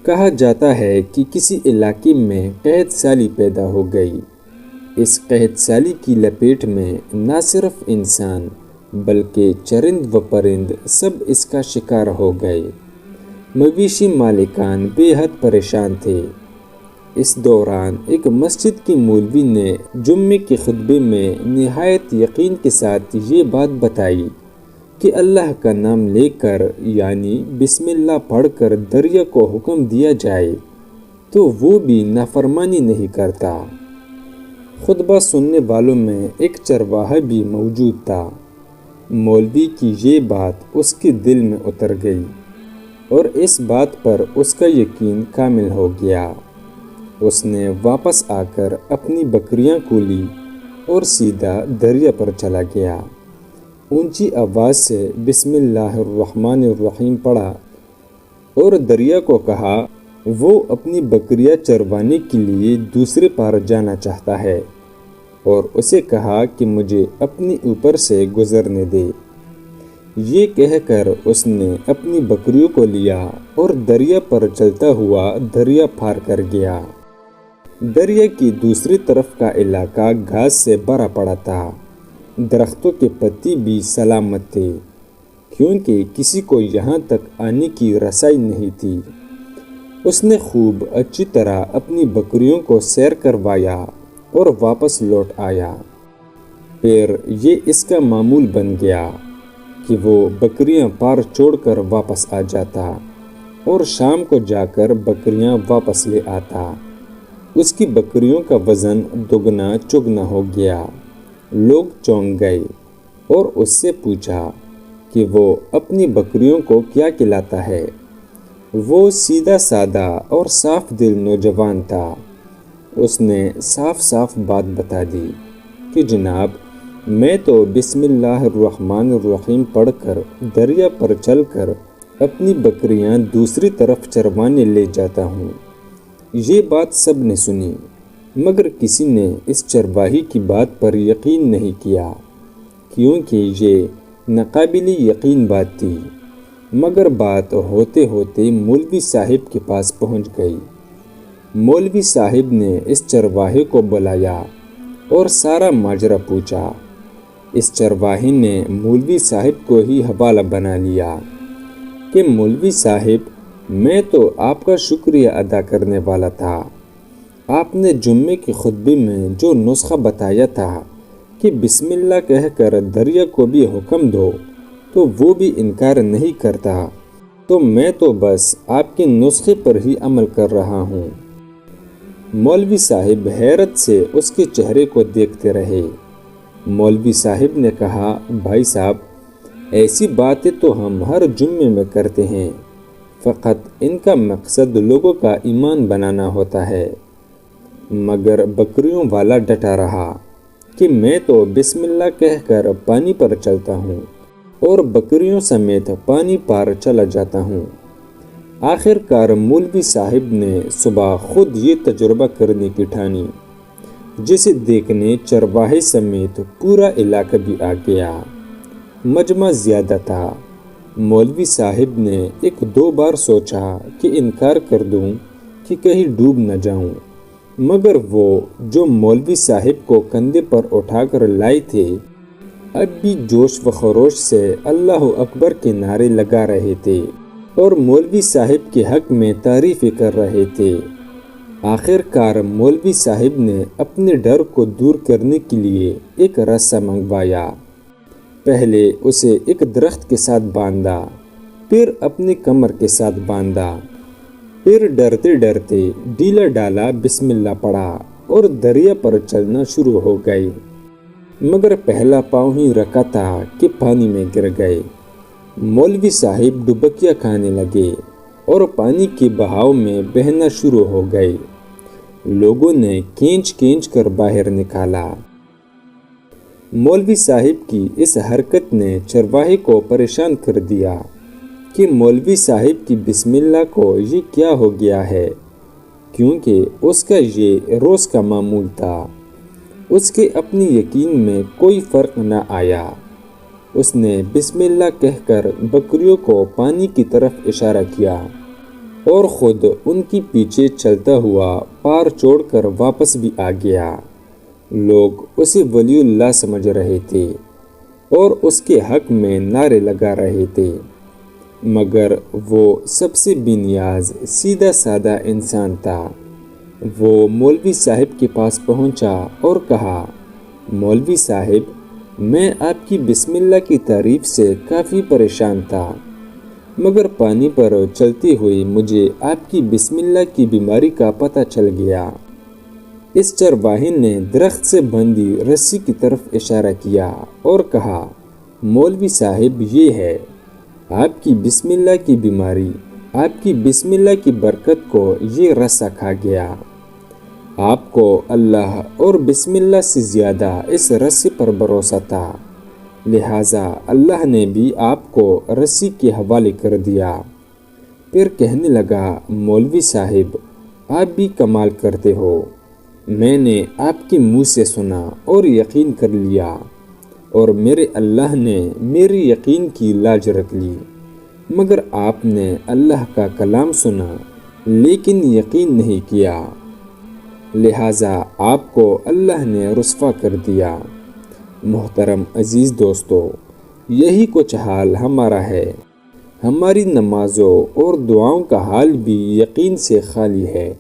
کہا جاتا ہے کہ کسی علاقے میں قحط سالی پیدا ہو گئی۔ اس قحط سالی کی لپیٹ میں نہ صرف انسان بلکہ چرند و پرند سب اس کا شکار ہو گئے۔ مویشی مالکان بے حد پریشان تھے۔ اس دوران ایک مسجد کے مولوی نے جمعے کے خطبے میں نہایت یقین کے ساتھ یہ بات بتائی کہ اللہ کا نام لے کر یعنی بسم اللہ پڑھ کر دریا کو حکم دیا جائے تو وہ بھی نافرمانی نہیں کرتا۔ خطبہ سننے والوں میں ایک چرواہا بھی موجود تھا۔ مولوی کی یہ بات اس کے دل میں اتر گئی اور اس بات پر اس کا یقین کامل ہو گیا۔ اس نے واپس آ کر اپنی بکریاں کو لی اور سیدھا دریا پر چلا گیا۔ اونچی آواز سے بسم اللہ الرحمن الرحیم پڑھا اور دریا کو کہا وہ اپنی بکریاں چروانے کے لیے دوسرے پار جانا چاہتا ہے، اور اسے کہا کہ مجھے اپنے اوپر سے گزرنے دے۔ یہ کہہ کر اس نے اپنی بکریوں کو لیا اور دریا پر چلتا ہوا دریا پار کر گیا۔ دریا کی دوسری طرف کا علاقہ گھاس سے بھرا پڑا تھا۔ درختوں کے پتی بھی سلامت تھے کیونکہ کسی کو یہاں تک آنے کی رسائی نہیں تھی۔ اس نے خوب اچھی طرح اپنی بکریوں کو سیر کروایا اور واپس لوٹ آیا۔ پھر یہ اس کا معمول بن گیا کہ وہ بکریاں پار چھوڑ کر واپس آ جاتا اور شام کو جا کر بکریاں واپس لے آتا۔ اس کی بکریوں کا وزن دگنا چگنا ہو گیا۔ لوگ چونک گئے اور اس سے پوچھا کہ وہ اپنی بکریوں کو کیا کھلاتا ہے۔ وہ سیدھا سادہ اور صاف دل نوجوان تھا۔ اس نے صاف صاف بات بتا دی کہ جناب میں تو بسم اللہ الرحمن الرحیم پڑھ کر دریا پر چل کر اپنی بکریاں دوسری طرف چروانے لے جاتا ہوں۔ یہ بات سب نے سنی مگر کسی نے اس چرواہی کی بات پر یقین نہیں کیا کیونکہ یہ ناقابل یقین بات تھی۔ مگر بات ہوتے ہوتے مولوی صاحب کے پاس پہنچ گئی۔ مولوی صاحب نے اس چرواہے کو بلایا اور سارا ماجرا پوچھا۔ اس چرواہے نے مولوی صاحب کو ہی حوالہ بنا لیا کہ مولوی صاحب میں تو آپ کا شکریہ ادا کرنے والا تھا۔ آپ نے جمعے کے خطبے میں جو نسخہ بتایا تھا کہ بسم اللہ کہہ کر دریا کو بھی حکم دو تو وہ بھی انکار نہیں کرتا، تو میں تو بس آپ کے نسخے پر ہی عمل کر رہا ہوں۔ مولوی صاحب حیرت سے اس کے چہرے کو دیکھتے رہے۔ مولوی صاحب نے کہا بھائی صاحب ایسی باتیں تو ہم ہر جمعے میں کرتے ہیں، فقط ان کا مقصد لوگوں کا ایمان بنانا ہوتا ہے۔ مگر بکریوں والا ڈٹا رہا کہ میں تو بسم اللہ کہہ کر پانی پر چلتا ہوں اور بکریوں سمیت پانی پار چلا جاتا ہوں۔ آخر کار مولوی صاحب نے صبح خود یہ تجربہ کرنے کی ٹھانی، جسے دیکھنے چرواہے سمیت پورا علاقہ بھی آ گیا۔ مجمع زیادہ تھا۔ مولوی صاحب نے ایک دو بار سوچا کہ انکار کر دوں کہ کہیں ڈوب نہ جاؤں، مگر وہ جو مولوی صاحب کو کندھے پر اٹھا کر لائے تھے اب بھی جوش و خروش سے اللہ اکبر کے نعرے لگا رہے تھے اور مولوی صاحب کے حق میں تعریفیں کر رہے تھے۔ آخر کار مولوی صاحب نے اپنے ڈر کو دور کرنے کے لیے ایک رسہ منگوایا۔ پہلے اسے ایک درخت کے ساتھ باندھا، پھر اپنی کمر کے ساتھ باندھا، پھر ڈرتے ڈرتے ڈھیلا ڈالا بسم اللہ پڑھا اور دریا پر چلنا شروع ہو گئے۔ مگر پہلا پاؤں ہی رکھا تھا کہ پانی میں گر گئے۔ مولوی صاحب ڈبکیاں کھانے لگے اور پانی کے بہاؤ میں بہنا شروع ہو گئے۔ لوگوں نے کھینچ کھینچ کر باہر نکالا۔ مولوی صاحب کی اس حرکت نے چرواہے کو پریشان کر دیا کہ مولوی صاحب کی بسم اللہ کو یہ کیا ہو گیا ہے، کیونکہ اس کا یہ روز کا معمول تھا۔ اس کے اپنی یقین میں کوئی فرق نہ آیا۔ اس نے بسم اللہ کہہ کر بکریوں کو پانی کی طرف اشارہ کیا اور خود ان کی پیچھے چلتا ہوا پار چھوڑ کر واپس بھی آ گیا۔ لوگ اسے ولی اللہ سمجھ رہے تھے اور اس کے حق میں نعرے لگا رہے تھے، مگر وہ سب سے بے نیاز سیدھا سادہ انسان تھا۔ وہ مولوی صاحب کے پاس پہنچا اور کہا، مولوی صاحب، میں آپ کی بسم اللہ کی تعریف سے کافی پریشان تھا، مگر پانی پر چلتے ہوئے مجھے آپ کی بسم اللہ کی بیماری کا پتہ چل گیا۔ اس چرواہے نے درخت سے بندھی رسی کی طرف اشارہ کیا اور کہا، مولوی صاحب، یہ ہے آپ کی بسم اللہ کی بیماری، آپ کی بسم اللہ کی برکت کو یہ رسا کھا گیا۔ آپ کو اللہ اور بسم اللہ سے زیادہ اس رسی پر بھروسہ تھا، لہٰذا اللہ نے بھی آپ کو رسی کے حوالے کر دیا۔ پھر کہنے لگا، مولوی صاحب، آپ بھی کمال کرتے ہو، میں نے آپ کے منہ سے سنا اور یقین کر لیا، اور میرے اللہ نے میری یقین کی لاج رکھ لی، مگر آپ نے اللہ کا کلام سنا لیکن یقین نہیں کیا، لہٰذا آپ کو اللہ نے رسوا کر دیا۔ محترم عزیز دوستو، یہی کچھ حال ہمارا ہے۔ ہماری نمازوں اور دعاؤں کا حال بھی یقین سے خالی ہے۔